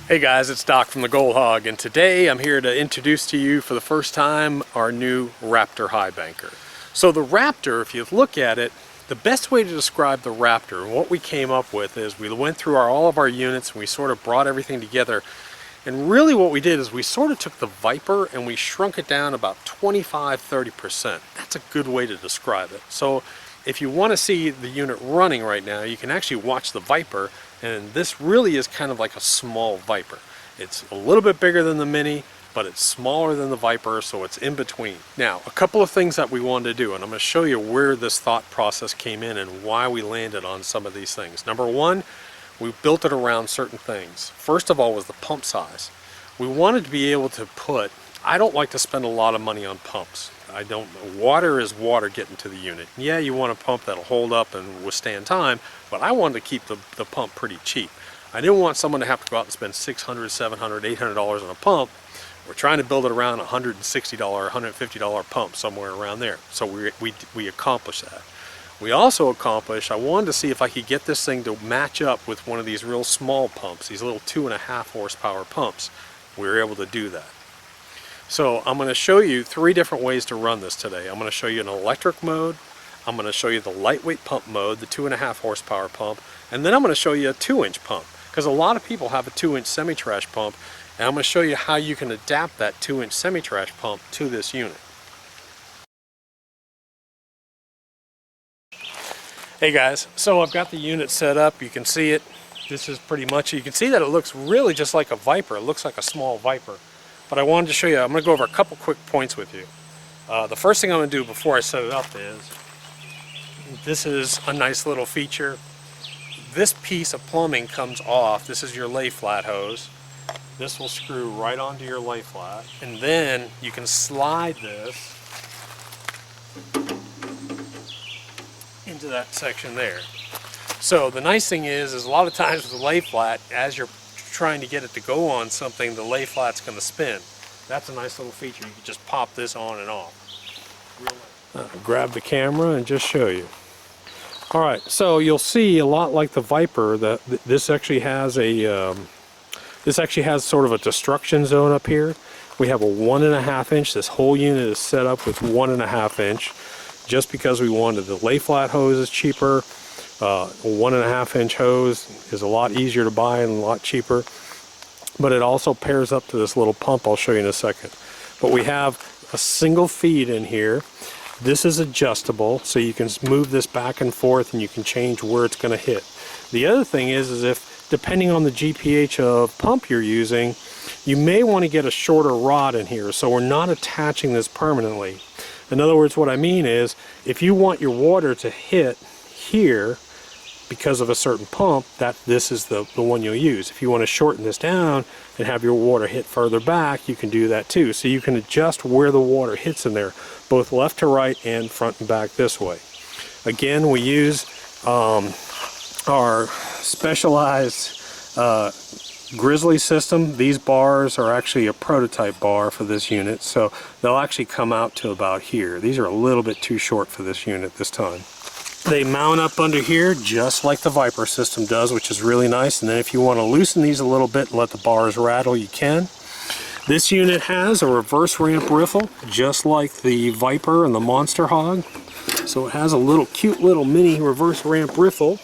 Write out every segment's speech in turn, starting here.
Hey guys, it's Doc from the Gold Hog, and today I'm here to introduce to you for the first time our new Raptor Highbanker. So the Raptor, if you look at it, the best way to describe the Raptor and what we came up with is we went through all of our units and we sort of brought everything together. And really what we did is we sort of took the Viper and we shrunk it down about 25–30%. That's a good way to describe it. So if you want to see the unit running right now, you can actually watch the Viper, and this really is kind of like a small Viper. It's a little bit bigger than the Mini, but it's smaller than the Viper, so it's in between. Now, a couple of things that we wanted to do, and I'm going to show you where this thought process came in and why we landed on some of these things. Number one, we built it around certain things. First of all was the pump size. We wanted to be able to put, I don't like to spend a lot of money on pumps. Water is water getting to the unit. Yeah, you want a pump that'll hold up and withstand time, but I wanted to keep the pump pretty cheap. I didn't want someone to have to go out and spend $600, $700, $800 on a pump. We're trying to build it around a $160, $150 pump, somewhere around there. So we accomplished that. We also accomplished, I wanted to see if I could get this thing to match up with one of these real small pumps, these little 2.5 horsepower pumps. We were able to do that. So I'm going to show you 3 different ways to run this today. I'm going to show you an electric mode, I'm going to show you the lightweight pump mode, the 2.5 horsepower pump, and then I'm going to show you a 2-inch pump, because a lot of people have a 2-inch semi-trash pump, and I'm going to show you how you can adapt that 2-inch semi-trash pump to this unit. Hey guys, so I've got the unit set up. You can see it. This is pretty much, you can see that it looks really just like a Viper. It looks like a small Viper. But I wanted to show you, I'm going to go over a couple quick points with you. The first thing I'm going to do before I set it up is, this is a nice little feature. This piece of plumbing comes off. This is your lay flat hose. This will screw right onto your lay flat. And then you can slide this into that section there. So the nice thing is a lot of times with the lay flat, as you're trying to get it to go on something, the lay flat's going to spin. That's a nice little feature. You can just pop this on and off. Grab the camera and just show you. Alright, so you'll see a lot like the Viper that this actually has a sort of a destruction zone up here. We have a 1.5 inch. This whole unit is set up with 1.5 inch just because we wanted the lay flat hose is cheaper. A 1.5 inch hose is a lot easier to buy and a lot cheaper, but it also pairs up to this little pump I'll show you in a second. But we have a single feed in here. This is adjustable, so you can move this back and forth and you can change where it's going to hit. The other thing is if depending on the GPH of pump you're using, you may want to get a shorter rod in here, so we're not attaching this permanently. In other words, what I mean is if you want your water to hit here because of a certain pump, this is the one you'll use. If you want to shorten this down and have your water hit further back, you can do that too. So you can adjust where the water hits in there, both left to right and front and back this way. Again, we use our specialized Grizzly system. These bars are actually a prototype bar for this unit, so they'll actually come out to about here. These are a little bit too short for this unit this time. They mount up under here just like the Viper system does, which is really nice. And then if you want to loosen these a little bit and let the bars rattle, you can. This unit has a reverse ramp riffle, just like the Viper and the Monster Hog. So it has a cute little mini reverse ramp riffle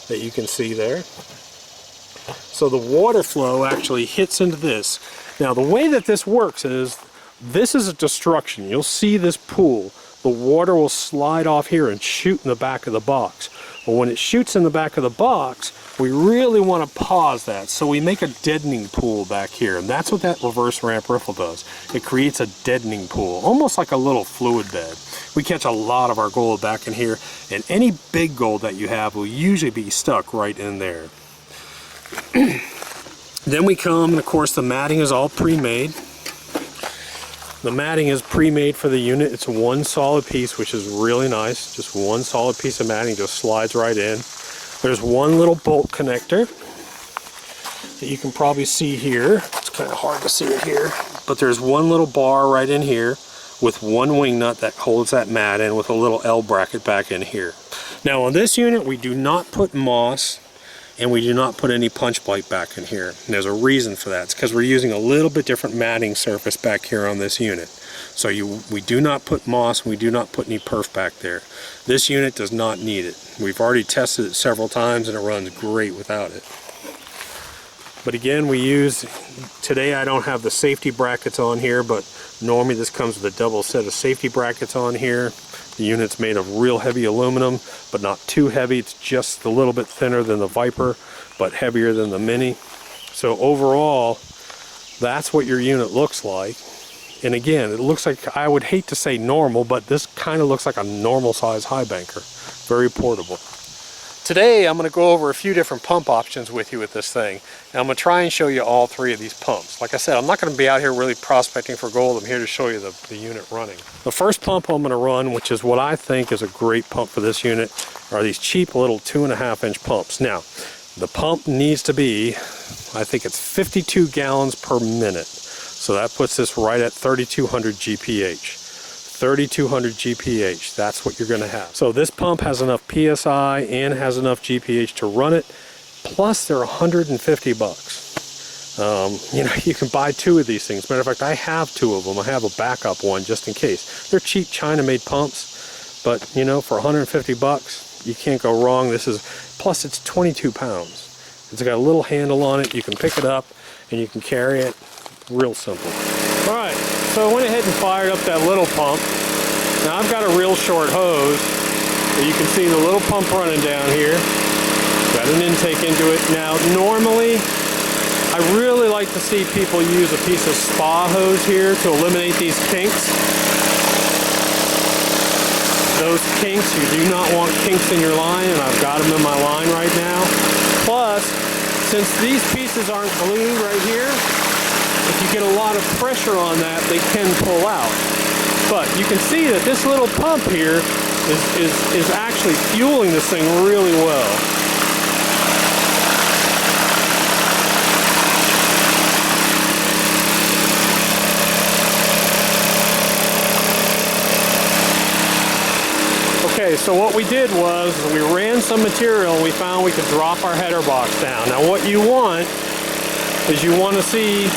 that you can see there. So the water flow actually hits into this. Now the way that this works is, this is a destruction. You'll see this pool. The water will slide off here and shoot in the back of the box. But when it shoots in the back of the box, we really want to pause that. So we make a deadening pool back here. And that's what that reverse ramp riffle does. It creates a deadening pool, almost like a little fluid bed. We catch a lot of our gold back in here, and any big gold that you have will usually be stuck right in there. Then we come, and of course the matting is all pre-made. The matting is pre-made for the unit. It's one solid piece, which is really nice. Just one solid piece of matting, just slides right in. There's one little bolt connector that you can probably see here. It's kind of hard to see it here, but there's one little bar right in here with one wing nut that holds that mat in, with a little L bracket back in here. Now on this unit, we do not put moss and we do not put any punch plate back in here. And there's a reason for that. It's because we're using a little bit different matting surface back here on this unit. So we do not put moss, and we do not put any perf back there. This unit does not need it. We've already tested it several times and it runs great without it. But again, today I don't have the safety brackets on here, but normally this comes with a double set of safety brackets on here. The unit's made of real heavy aluminum, but not too heavy. It's just a little bit thinner than the Viper, but heavier than the Mini. So overall, that's what your unit looks like. And again, it looks like, I would hate to say normal, but this kind of looks like a normal size Highbanker. Very portable. Today I'm going to go over a few different pump options with you with this thing. And I'm going to try and show you all three of these pumps. Like I said, I'm not going to be out here really prospecting for gold. I'm here to show you the unit running. The first pump I'm going to run, which is what I think is a great pump for this unit, are these cheap little 2.5-inch pumps. Now, the pump needs to be, I think it's 52 gallons per minute. So that puts this right at 3,200 GPH. 3,200 GPH, that's what you're going to have. So this pump has enough PSI and has enough GPH to run it, plus they're 150 bucks. You know, you can buy two of these things. Matter of fact, I have two of them. I have a backup one just in case. They're cheap China-made pumps, but you know, for 150 bucks, you can't go wrong. Plus it's 22 pounds. It's got a little handle on it. You can pick it up and you can carry it. Real simple. All right, so I went ahead and fired up that little pump. Now I've got a real short hose, but you can see the little pump running down here. Got an intake into it. Now normally, I really like to see people use a piece of spa hose here to eliminate these kinks. Those kinks, you do not want kinks in your line, and I've got them in my line right now. Plus, since these pieces aren't glued right here, if you get a lot of pressure on that, they can pull out. But you can see that this little pump here is actually fueling this thing really well. Okay, so what we did was we ran some material and we found we could drop our header box down. Now what you want is you want to see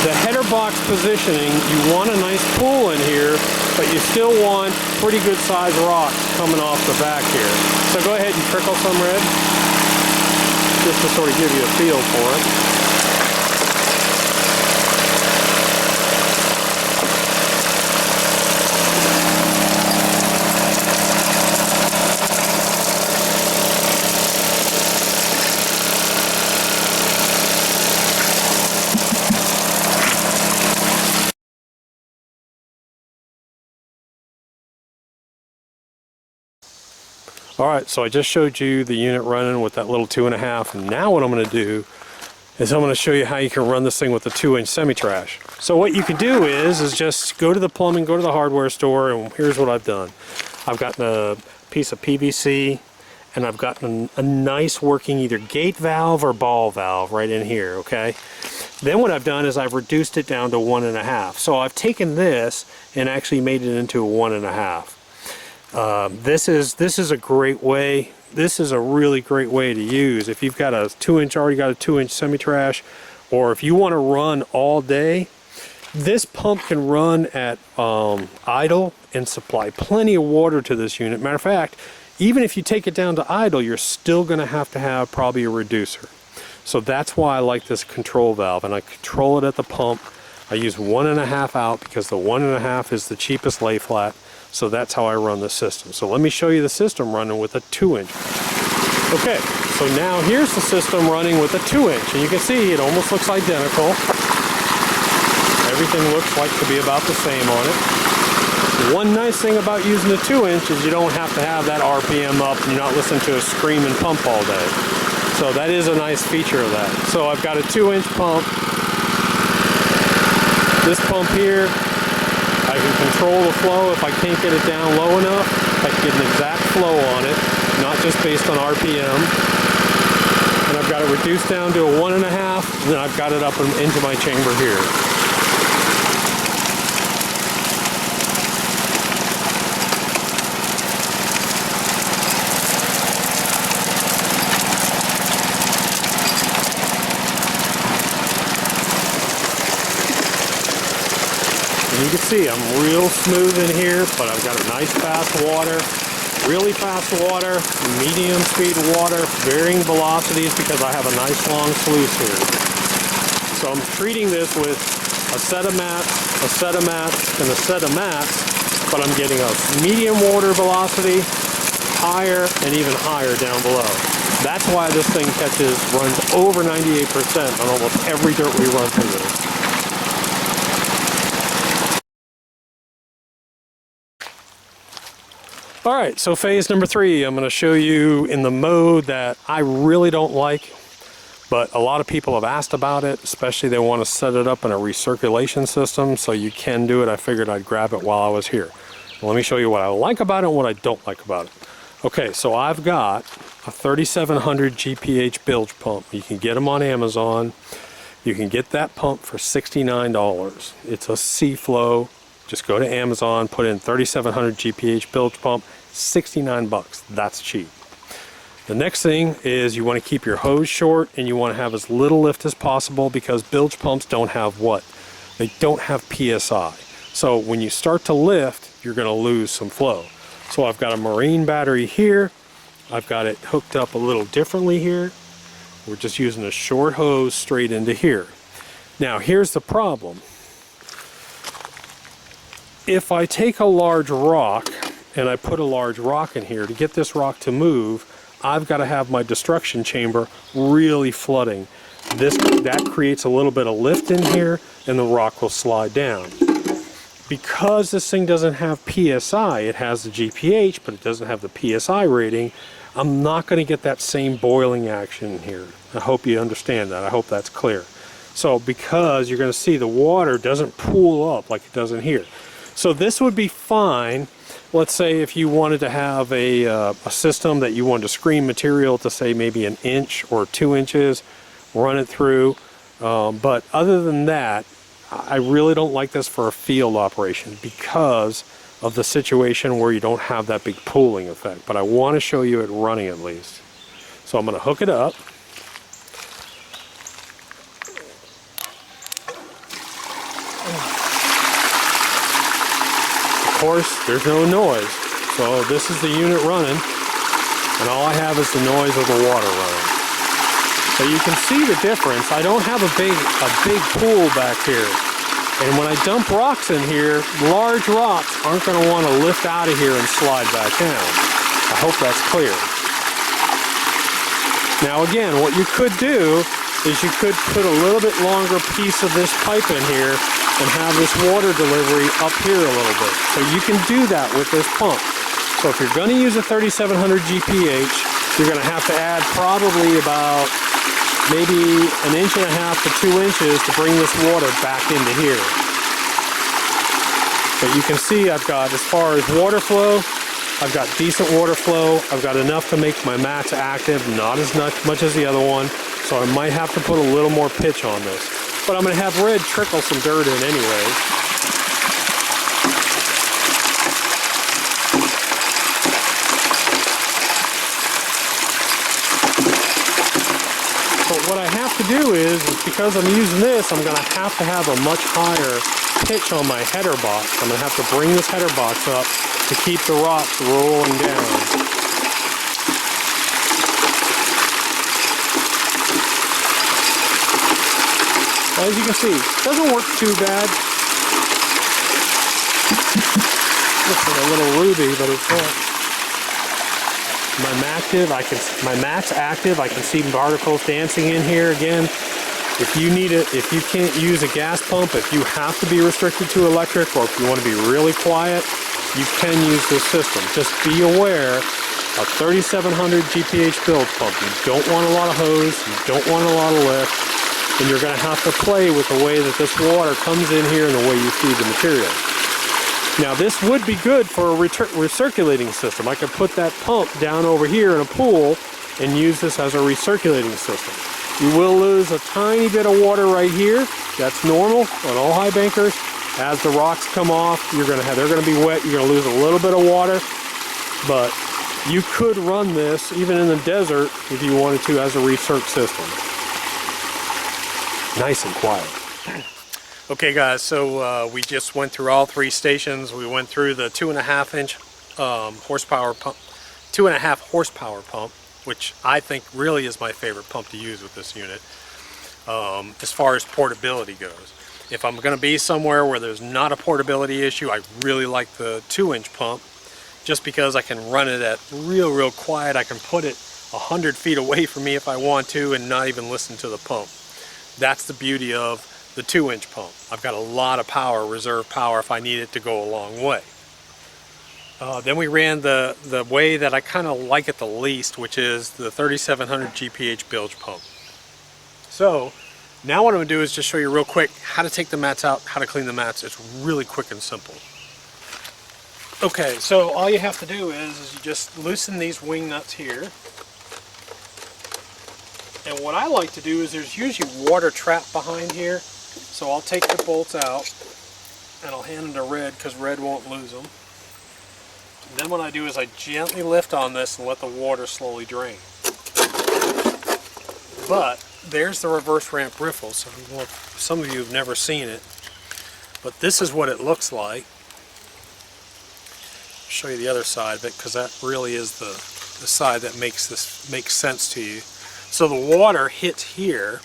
the header box positioning. You want a nice pool in here, but you still want pretty good sized rocks coming off the back here. So go ahead and trickle some red, just to sort of give you a feel for it. Alright, so I just showed you the unit running with that little 2.5, and now what I'm going to do is I'm going to show you how you can run this thing with a 2-inch semi-trash. So what you can do is just go to the plumbing, go to the hardware store, and here's what I've done. I've gotten a piece of PVC, and I've gotten a nice working either gate valve or ball valve right in here, okay? Then what I've done is I've reduced it down to 1.5. So I've taken this and actually made it into a 1.5. This is a great way. This is a really great way to use if you've got a 2-inch, already got a 2-inch semi-trash, or if you want to run all day. This pump can run at idle and supply plenty of water to this unit. Matter of fact, even if you take it down to idle, you're still going to have probably a reducer. So that's why I like this control valve, and I control it at the pump. I use 1.5 out because the 1.5 is the cheapest lay flat. So that's how I run the system. So let me show you the system running with a 2-inch. Okay, so now here's the system running with a 2-inch. And you can see it almost looks identical. Everything looks like to be about the same on it. One nice thing about using the 2-inch is you don't have to have that RPM up and you're not listening to a screaming pump all day. So that is a nice feature of that. So I've got a 2-inch pump. This pump here, I can control the flow. If I can't get it down low enough, I can get an exact flow on it, not just based on RPM. And I've got it reduced down to a 1.5, and then I've got it up into my chamber here. You can see I'm real smooth in here, but I've got a nice fast water, really fast water, medium speed water, varying velocities because I have a nice long sluice here. So I'm treating this with a set of mats, a set of mats, and a set of mats, but I'm getting a medium water velocity, higher, and even higher down below. That's why this thing runs over 98% on almost every dirt we run through this. All right, so phase number 3, I'm going to show you in the mode that I really don't like, but a lot of people have asked about it, especially they want to set it up in a recirculation system, so you can do it. I figured I'd grab it while I was here. Let me show you what I like about it and what I don't like about it. Okay, so I've got a 3700 GPH bilge pump. You can get them on Amazon. You can get that pump for $69. It's a C-Flow. Just go to Amazon, put in 3700 GPH bilge pump, 69 bucks. That's cheap. The next thing is you want to keep your hose short and you want to have as little lift as possible because bilge pumps don't have what? They don't have PSI. So when you start to lift, you're going to lose some flow. So I've got a marine battery here. I've got it hooked up a little differently here. We're just using a short hose straight into here. Now here's the problem. If I take a large rock and I put a large rock in here, to get this rock to move, I've got to have my destruction chamber really flooding. That creates a little bit of lift in here and the rock will slide down. Because this thing doesn't have PSI, it has the GPH, but it doesn't have the PSI rating, I'm not going to get that same boiling action here. I hope you understand that. I hope that's clear. So because you're going to see the water doesn't pool up like it does in here. So this would be fine. Let's say if you wanted to have a system that you wanted to screen material to say maybe 1 inch or 2 inches, run it through. But other than that, I really don't like this for a field operation because of the situation where you don't have that big pooling effect. But I want to show you it running at least. So I'm going to hook it up. Of course, there's no noise. So this is the unit running, and all I have is the noise of the water running. So you can see the difference. I don't have a big pool back here. And when I dump rocks in here, large rocks aren't going to want to lift out of here and slide back down. I hope that's clear. Now again, what you could do is you could put a little bit longer piece of this pipe in here and have this water delivery up here a little bit. So you can do that with this pump. So if you're going to use a 3700 GPH, you're going to have to add probably about maybe 1.5 to 2 inches to bring this water back into here. But you can see I've got, as far as water flow, I've got decent water flow. I've got enough to make my mats active, not as much as the other one. So I might have to put a little more pitch on this. But I'm going to have Red trickle some dirt in anyway. But what I have to do is because I'm using this, I'm going to have a much higher pitch on my header box. I'm going to have to bring this header box up to keep the rocks rolling down. As you can see, it doesn't work too bad. Looks like a little ruby, but it's not. My mat's active. I can see particles dancing in here again. If you need it, if you can't use a gas pump, if you have to be restricted to electric, or if you want to be really quiet, you can use this system. Just be aware, a 3700 GPH bilge pump. You don't want a lot of hose. You don't want a lot of lift. And you're going to have to play with the way that this water comes in here and the way you feed the material. Now this would be good for a recirculating system. I could put that pump down over here in a pool and use this as a recirculating system. You will lose a tiny bit of water right here. That's normal on all high bankers. As the rocks come off, they're going to be wet. You're going to lose a little bit of water, but you could run this even in the desert if you wanted to as a recirc system. Nice and quiet. Okay guys, so we just went through all three stations. We went through the 2.5 inch horsepower pump, 2.5 horsepower pump, which I think really is my favorite pump to use with this unit as far as portability goes. If I'm going to be somewhere where there's not a portability issue, I really like the 2-inch pump, just because I can run it at real quiet. I can put it 100 feet away from me if I want to and not even listen to the pump. That's the beauty of the 2-inch pump. I've got a lot of power, reserve power, if I need it to go a long way. Then we ran the way that I kind of like it the least, which is the 3700 GPH bilge pump. So now what I'm going to do is just show you real quick how to take the mats out, how to clean the mats. It's really quick and simple. Okay, so all you have to do is you just loosen these wing nuts here. And what I like to do is there's usually water trapped behind here. So I'll take the bolts out and I'll hand them to Red because Red won't lose them. And then what I do is I gently lift on this and let the water slowly drain. But there's the reverse ramp Riffle. So some of you have never seen it, but this is what it looks like. I'll show you the other side of it because that really is the side that makes sense to you. So the water hits here,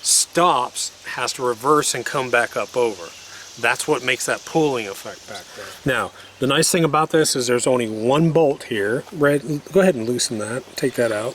stops, has to reverse and come back up over. That's what makes that pooling effect back there. Now, the nice thing about this is there's only one bolt here. Red, go ahead and loosen that. Take that out.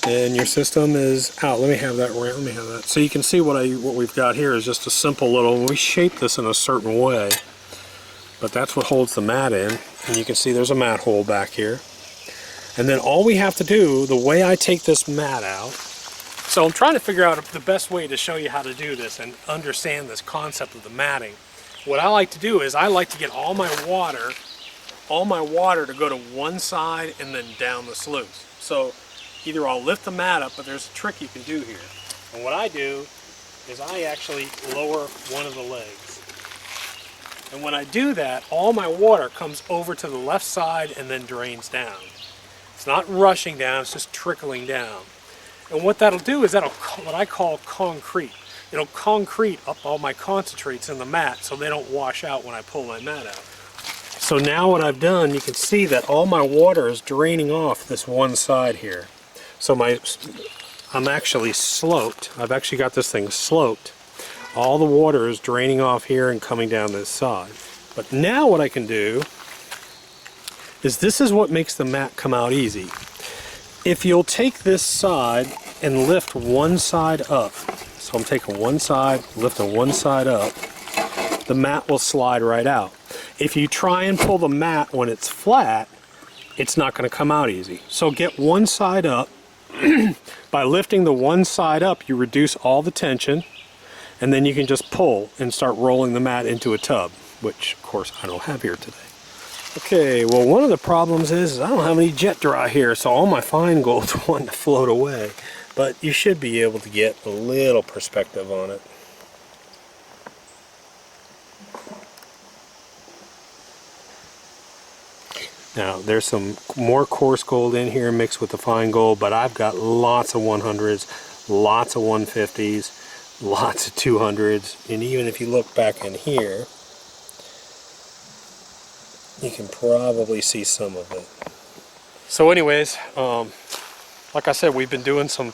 And your system is out. Let me have that. Let me have that. So you can see what we've got here is just a simple little. We shape this in a certain way, but that's what holds the mat in. And you can see there's a mat hole back here. And then all we have to do, the way I take this mat out, so I'm trying to figure out the best way to show you how to do this and understand this concept of the matting. What I like to do is I like to get all my water to go to one side and then down the sluice. So either I'll lift the mat up, but there's a trick you can do here. And what I do is I actually lower one of the legs. And when I do that, all my water comes over to the left side and then drains down. It's not rushing down, it's just trickling down. And what that'll do is what I call concrete. It'll concrete up all my concentrates in the mat so they don't wash out when I pull my mat out. So now what I've done, you can see that all my water is draining off this one side here. So I'm actually sloped. I've actually got this thing sloped. All the water is draining off here and coming down this side. But now what I can do is this is what makes the mat come out easy. If you'll take this side and lift one side up, so I'm taking one side, lifting one side up, the mat will slide right out. If you try and pull the mat when it's flat, it's not going to come out easy. So get one side up. By lifting the one side up, you reduce all the tension, and then you can just pull and start rolling the mat into a tub, which of course I don't have here today. Okay, well one of the problems is I don't have any jet dry here, so all my fine gold's wanting to float away. But you should be able to get a little perspective on it. Now there's some more coarse gold in here mixed with the fine gold, but I've got lots of 100s, lots of 150s, lots of 200s, and even if you look back in here, you can probably see some of it. So anyways, like I said, we've been doing some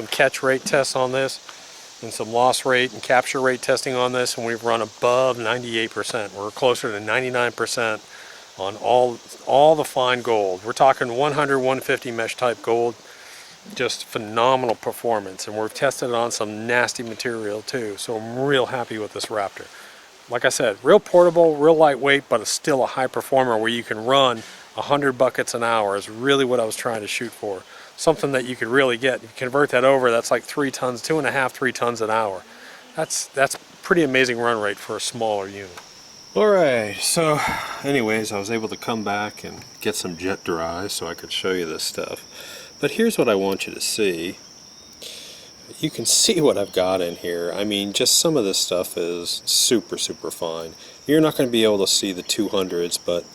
catch rate tests on this and some loss rate and capture rate testing on this, and we've run above 98%. We're closer to 99% on all the fine gold. We're talking 100, 150 mesh type gold. Just phenomenal performance, and we've tested it on some nasty material too. So I'm real happy with this Raptor. Like I said, real portable, real lightweight, but it's still a high performer where you can run 100 buckets an hour is really what I was trying to shoot for. Something that you could really get. If you convert that over, that's like 3 tons, 2.5, 3 tons an hour. That's pretty amazing run rate for a smaller unit. Alright, so anyways, I was able to come back and get some jet dry so I could show you this stuff. But here's what I want you to see. You can see what I've got in here. I mean, just some of this stuff is super fine. You're not going to be able to see the 200s, but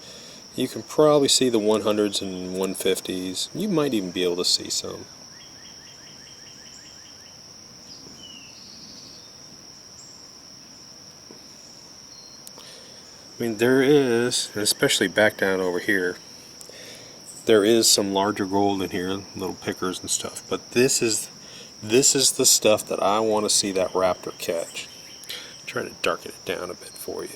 you can probably see the 100s and 150s. You might even be able to see some. I mean, there is, especially back down over here, there is some larger gold in here, little pickers and stuff, but this is the stuff that I want to see that Raptor catch. I'm trying to darken it down a bit for you.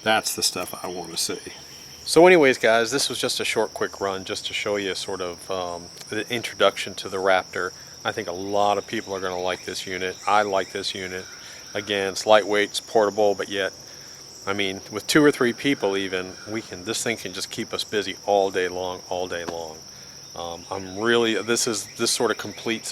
That's the stuff I want to see. So anyways, guys, this was just a short, quick run just to show you sort of the introduction to the Raptor. I think a lot of people are going to like this unit. I like this unit. Again, it's lightweight, it's portable, but yet, I mean, with 2 or 3 people even, this thing can just keep us busy all day long, all day long. This sort of completes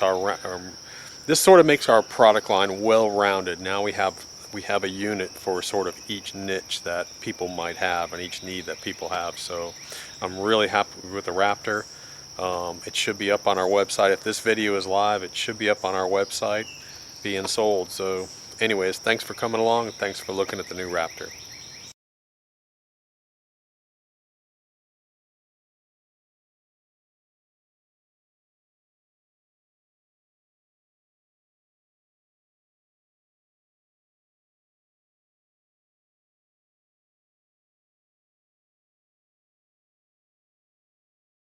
this sort of makes our product line well-rounded. Now we have a unit for sort of each niche that people might have and each need that people have. So I'm really happy with the Raptor. It should be up on our website. If this video is live, it should be up on our website being sold. So anyways, thanks for coming along and thanks for looking at the new Raptor.